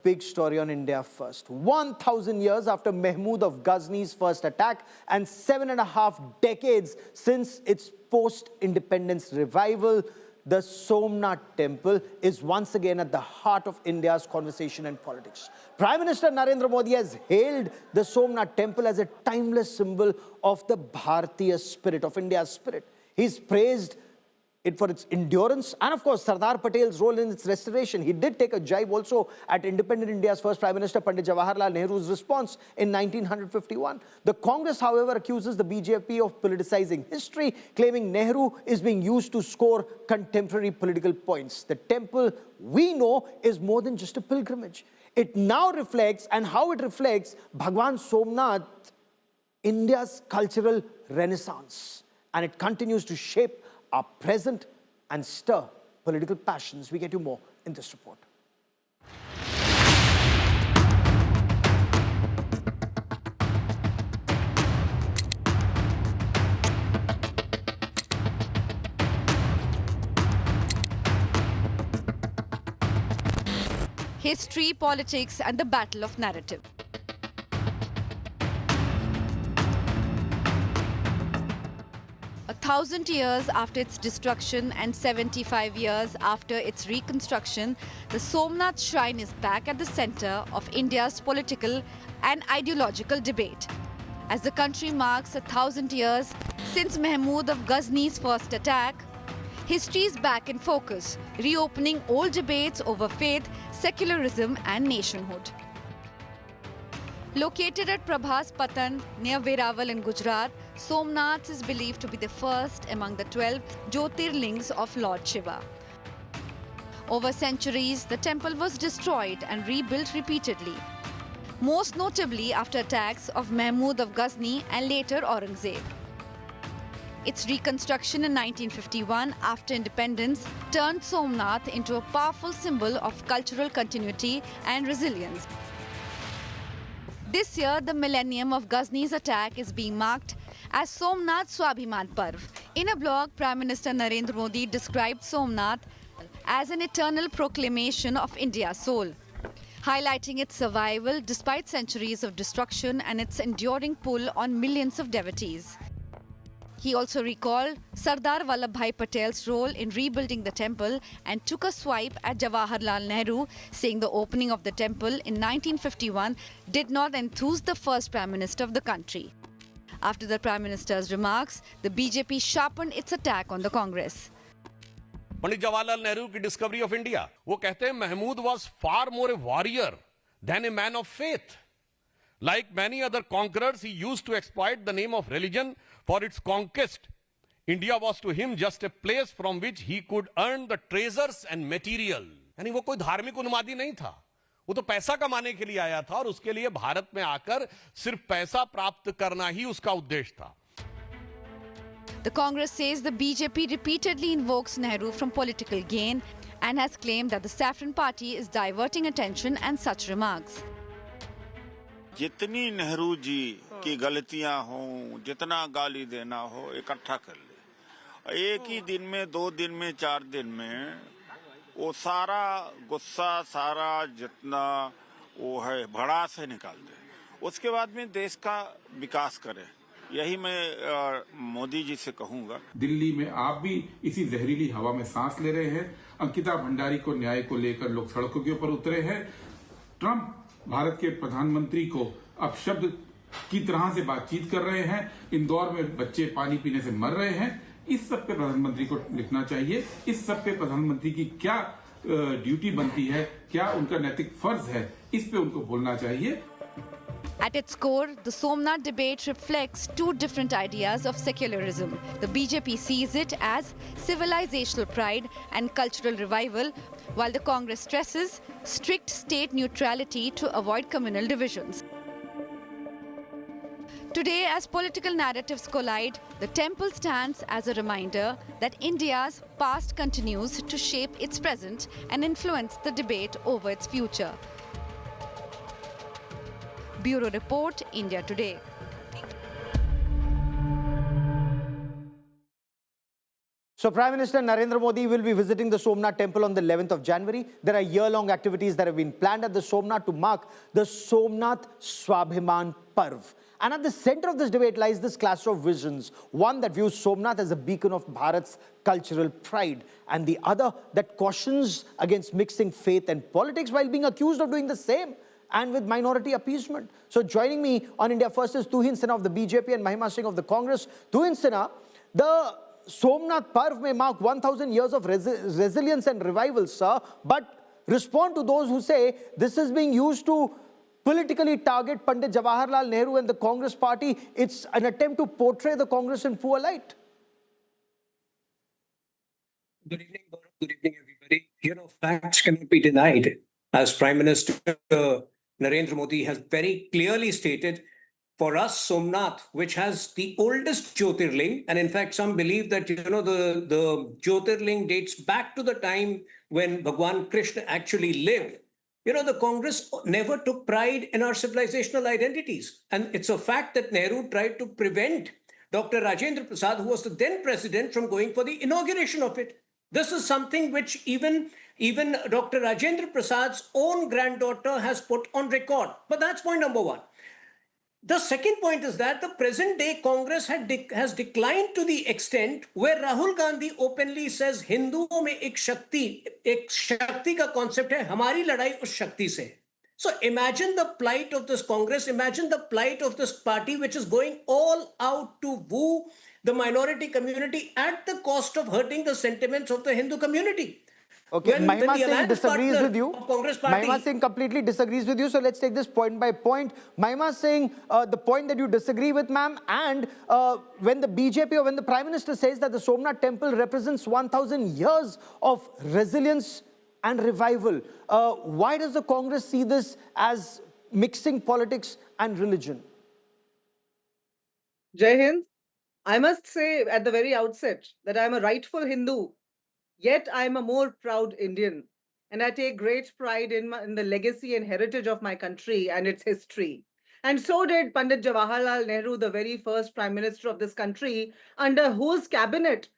big story on India First. 1,000 years after Mehmood of Ghazni's first attack and 7.5 decades since its post-independence revival, the Somnath Temple is once again at the heart of India's conversation and politics. Prime Minister Narendra Modi has hailed the Somnath Temple as a timeless symbol of the Bharatiya spirit, of India's spirit. He's praised it for its endurance and, of course, Sardar Patel's role in its restoration. He did take a jibe also at independent India's first Prime Minister, Pandit Jawaharlal Nehru's response in 1951. The Congress, however, accuses the BJP of politicizing history, claiming Nehru is being used to score contemporary political points. The temple, we know, is more than just a pilgrimage. It now reflects, and how it reflects, Bhagwan Somnath, India's cultural renaissance. And it continues to shape our present and stir political passions. We get to more in this report. History, politics, and the battle of narrative. A 1,000 years after its destruction and 75 years after its reconstruction, the Somnath Shrine is back at the center of India's political and ideological debate. As the country marks 1,000 years since Mehmood of Ghazni's first attack, history is back in focus, reopening old debates over faith, secularism, and nationhood. Located at Prabhas Patan near Veraval in Gujarat, Somnath is believed to be the first among the 12 Jyotirlings of Lord Shiva. Over centuries, the temple was destroyed and rebuilt repeatedly, most notably after attacks of Mehmood of Ghazni and later Aurangzeb. Its reconstruction in 1951 after independence turned Somnath into a powerful symbol of cultural continuity and resilience. This year, the millennium of Ghazni's attack is being marked as Somnath Swabhiman Parv. In a blog, Prime Minister Narendra Modi described Somnath as an eternal proclamation of India's soul, highlighting its survival despite centuries of destruction and its enduring pull on millions of devotees. He also recalled Sardar Vallabhbhai Patel's role in rebuilding the temple and took a swipe at Jawaharlal Nehru, saying the opening of the temple in 1951 did not enthuse the first Prime Minister of the country. After the Prime Minister's remarks, the BJP sharpened its attack on the Congress. Pandit Jawaharlal Nehru की discovery of India. वो कहते हैं Mahmood was far more a warrior than a man of faith. Like many other conquerors, he used to exploit the name of religion for its conquest. India was to him just a place from which he could earn the treasures and material. यानी वो कोई धार्मिक उन्मादी नहीं था. वो तो पैसा कमाने के लिए आया था और उसके लिए भारत में आकर सिर्फ पैसा प्राप्त करना ही उसका उद्देश्य था. The Congress says the BJP repeatedly invokes Nehru from political gain and has claimed that the Saffron Party is diverting attention and such remarks. जितनी नेहरू जी की गलतियां हों, जितना गाली देना हो, इकट्ठा कर ले. एक ही दिन में, 2 दिन में, 4 दिन में वो सारा गुस्सा, सारा जितना वो है भड़ा से निकाल दे. उसके बाद में देश का विकास करे. यही मैं मोदी जी से कहूंगा. दिल्ली में आप भी इसी जहरीली हवा में सांस ले रहे हैं. अंकिता भंडारी को न्याय को लेकर लोग सड़कों के ऊपर उतरे हैं. ट्रंप भारत के प्रधानमंत्री को अपशब्द की तरह से बातचीत कर रहे हैं. इंदौर में बच्चे पानी पीने से मर रहे हैं. इस सब पे प्रधानमंत्री को लिखना चाहिए. इस सब पे प्रधानमंत्री की क्या ड्यूटी बनती है, क्या उनका नैतिक फर्ज है, इस पे उनको बोलना चाहिए. At its core, the Somnath debate reflects two different ideas of secularism. The BJP sees it as civilizational pride and cultural revival, while the Congress stresses strict state neutrality to avoid communal divisions. Today, as political narratives collide, the temple stands as a reminder that India's past continues to shape its present and influence the debate over its future. Bureau Report, India Today. So Prime Minister Narendra Modi will be visiting the Somnath Temple on the 11th of January. There are year-long activities that have been planned at the Somnath to mark the Somnath Swabhiman Parv. And at the center of this debate lies this clash of visions. One that views Somnath as a beacon of Bharat's cultural pride, and the other that cautions against mixing faith and politics while being accused of doing the same, and with minority appeasement. So joining me on India First is Tuhin of the BJP and Mahima Singh of the Congress. Tuhin, the Somnath Parv may mark 1,000 years of resilience and revival, sir, but respond to those who say this is being used to politically target Pandit Jawaharlal Nehru and the Congress party. It's an attempt to portray the Congress in poor light. Good evening, Gaurav. Good evening, everybody. Facts cannot be denied. As Prime Minister Narendra Modi has very clearly stated, for us, Somnath, which has the oldest Jyotirling, and in fact, some believe that, the Jyotirling dates back to the time when Bhagwan Krishna actually lived. The Congress never took pride in our civilizational identities. And it's a fact that Nehru tried to prevent Dr. Rajendra Prasad, who was the then president, from going for the inauguration of it. This is something which even Dr. Rajendra Prasad's own granddaughter has put on record. But that's point number one. The second point is that the present day Congress has declined to the extent where Rahul Gandhi openly says हिंदुओं में एक शक्ति का concept है, हमारी लड़ाई उस शक्ति से. So imagine the plight of this Congress, imagine the plight of this party which is going all out to woo the minority community at the cost of hurting the sentiments of the Hindu community. Okay, Mahima Singh disagrees with you. Mahima Singh completely disagrees with you. So let's take this point by point. Mahima Singh, the point that you disagree with, ma'am, and when the BJP or when the Prime Minister says that the Somnath Temple represents 1,000 years of resilience and revival, why does the Congress see this as mixing politics and religion? Jai Hind. I must say at the very outset that I'm a rightful Hindu. Yet I am a more proud Indian, and I take great pride in the legacy and heritage of my country and its history. And so did Pandit Jawaharlal Nehru, the very first Prime Minister of this country, under whose cabinet,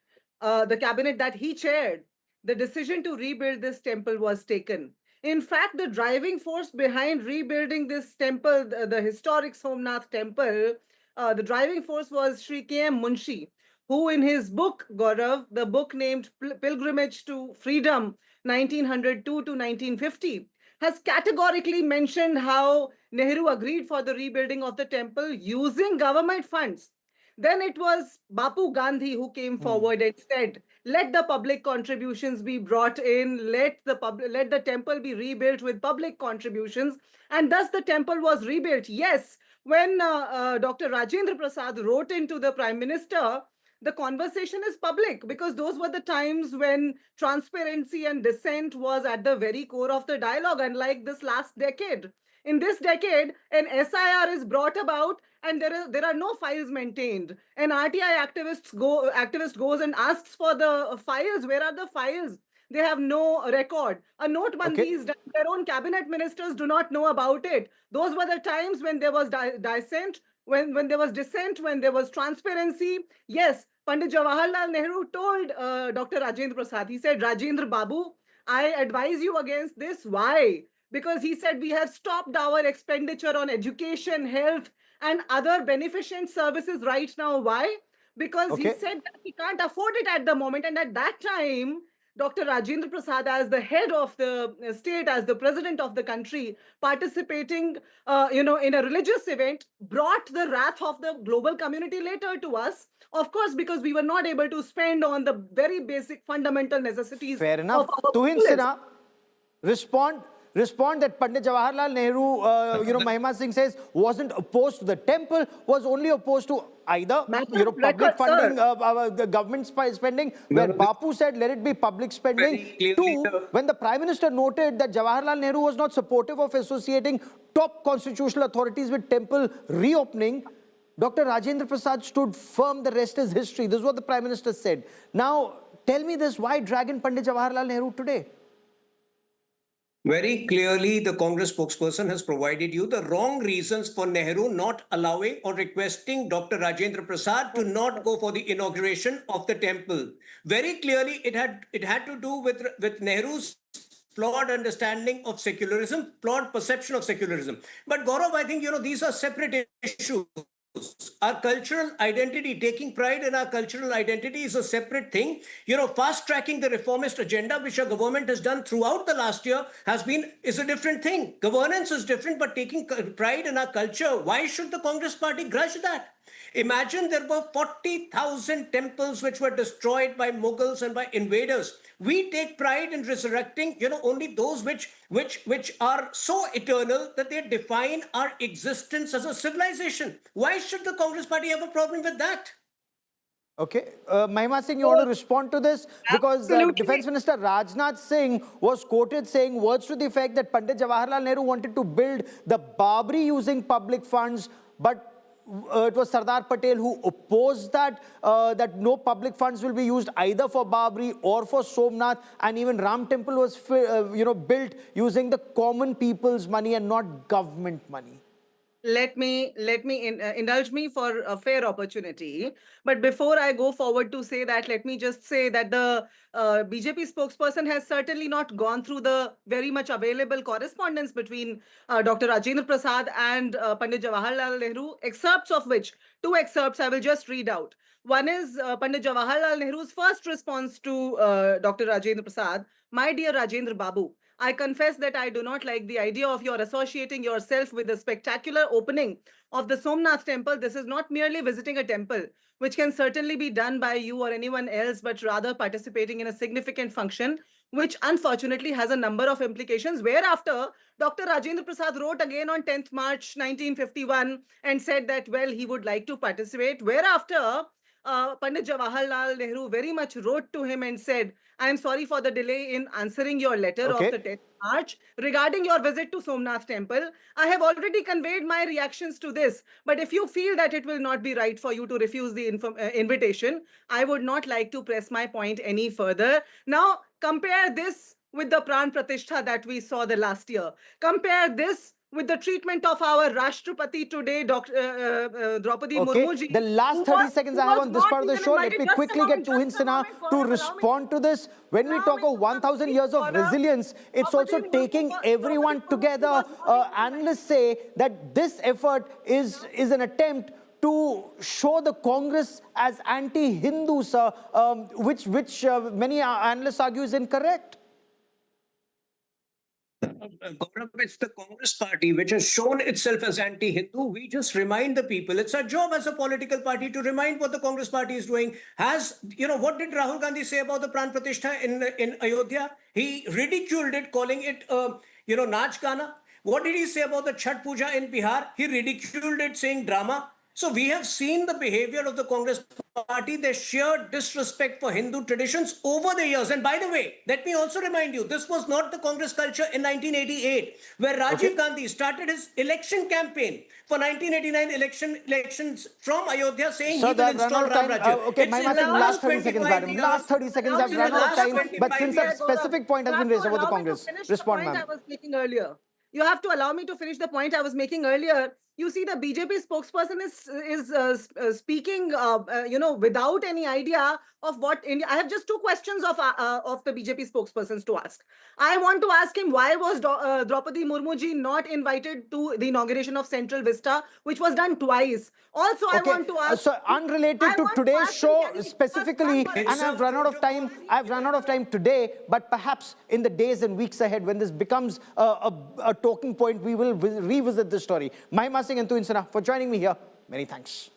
the cabinet that he chaired, the decision to rebuild this temple was taken. In fact, the driving force behind rebuilding this temple, the historic Somnath Temple, the driving force was Sri K.M. Munshi, who in his book, Gaurav, the book named Pilgrimage to Freedom, 1902 to 1950, has categorically mentioned how Nehru agreed for the rebuilding of the temple using government funds. Then it was Bapu Gandhi who came forward and said, let the public contributions be brought in, let the temple be rebuilt with public contributions, and thus the temple was rebuilt. Yes, when Dr. Rajendra Prasad wrote into the Prime Minister, the conversation is public because those were the times when transparency and dissent was at the very core of the dialogue, unlike this last decade. In this decade, an SIR is brought about and there are no files maintained. An RTI activist goes and asks for the files. Where are the files? They have no record. A notebandi is done. Their own cabinet ministers do not know about it. Those were the times when there was dissent, when there was dissent, when there was transparency. Yes, Pandit Jawaharlal Nehru told Dr. Rajendra Prasad, he said, Rajendra Babu, I advise you against this. Why? Because he said we have stopped our expenditure on education, health, and other beneficent services right now. Why? Because he said that he can't afford it at the moment. And at that time, Dr. Rajendra Prasad, as the head of the state, as the president of the country, participating, in a religious event, brought the wrath of the global community later to us. Of course, because we were not able to spend on the very basic fundamental necessities. Fair enough. Tuhin Sinha, respond that Pandit Jawaharlal Nehru, Mahima Singh says, wasn't opposed to the temple, was only opposed to either public funding, the government spending, where Bapu said let it be public spending. Two, when the Prime Minister noted that Jawaharlal Nehru was not supportive of associating top constitutional authorities with temple reopening, Dr. Rajendra Prasad stood firm. The rest is history. This is what the Prime Minister said. Now, tell me this, why drag in Pandit Jawaharlal Nehru today? Very clearly, the Congress spokesperson has provided you the wrong reasons for Nehru not allowing or requesting Dr. Rajendra Prasad to not go for the inauguration of the temple. Very clearly, it had to do with Nehru's flawed understanding of secularism, flawed perception of secularism. But Gaurav, I think, these are separate issues. Our cultural identity, taking pride in our cultural identity is a separate thing. Fast tracking the reformist agenda, which our government has done throughout the last year, is a different thing. Governance is different, but taking pride in our culture, why should the Congress party grudge that? Imagine there were 40,000 temples which were destroyed by Mughals and by invaders. We take pride in resurrecting, only those which are so eternal that they define our existence as a civilization. Why should the Congress party have a problem with that? Okay, Mahima Singh, you want to respond to this? Because Defense Minister Rajnath Singh was quoted saying words to the effect that Pandit Jawaharlal Nehru wanted to build the Babri using public funds, but it was Sardar Patel who opposed that, that no public funds will be used either for Babri or for Somnath, and even Ram Temple was built using the common people's money and not government money. Let me indulge me for a fair opportunity. But before I go forward to say that, let me just say that the BJP spokesperson has certainly not gone through the very much available correspondence between Dr. Rajendra Prasad and Pandit Jawaharlal Nehru, excerpts of which, two excerpts I will just read out. One is Pandit Jawaharlal Nehru's first response to Dr. Rajendra Prasad: "My dear Rajendra Babu, I confess that I do not like the idea of your associating yourself with the spectacular opening of the Somnath Temple. This is not merely visiting a temple, which can certainly be done by you or anyone else, but rather participating in a significant function, which unfortunately has a number of implications." Whereafter, Dr. Rajendra Prasad wrote again on 10th March 1951 and said that, well, he would like to participate. Whereafter, Pandit Jawaharlal Nehru very much wrote to him and said, "I am sorry for the delay in answering your letter of the 10th March regarding your visit to Somnath Temple. I have already conveyed my reactions to this, but if you feel that it will not be right for you to refuse the invitation, I would not like to press my point any further." Now, compare this with the Pran Pratishtha that we saw the last year. Compare this with the treatment of our Rashtrapati today, Draupadi Murmu ji. The last 30 seconds I have on this part of the show, let me quickly get Tuhin Sinha to respond to this. When we talk of 1,000 years of resilience, it's also taking everyone together. Analysts say that this effort is an attempt to show the Congress as anti-Hindu, sir, which many analysts argue is incorrect. Gaurav, it's the Congress party which has shown itself as anti-Hindu. We just remind the people. It's our job as a political party to remind what the Congress party is doing. What did Rahul Gandhi say about the Pran Pratishtha in Ayodhya? He ridiculed it, calling it, Naach Gana. What did he say about the Chhat Puja in Bihar? He ridiculed it, saying drama. So we have seen the behavior of the Congress party, their sheer disrespect for Hindu traditions over the years. And by the way, let me also remind you, this was not the Congress culture in 1988, where Rajiv Gandhi started his election campaign for 1989 elections from Ayodhya, saying he will install Ram Rajya. Okay, last 30 seconds, madam. Last 30 seconds, I've run out of time. But since a specific point has been raised about the Congress, respond, ma'am. I was making earlier. You have to allow me to finish the point I was making earlier. You see, the BJP spokesperson is speaking, without any idea of what India. I have just two questions of the BJP spokespersons to ask. I want to ask him, why was Draupadi Murmu ji not invited to the inauguration of Central Vista, which was done twice? Also, I want to ask. So unrelated to today's show specifically, and I've run out of time. I've run out of time today, but perhaps in the days and weeks ahead, when this becomes a talking point, we will revisit this story. Mahima Singh and Tuhin Sinha for joining me here. Many thanks.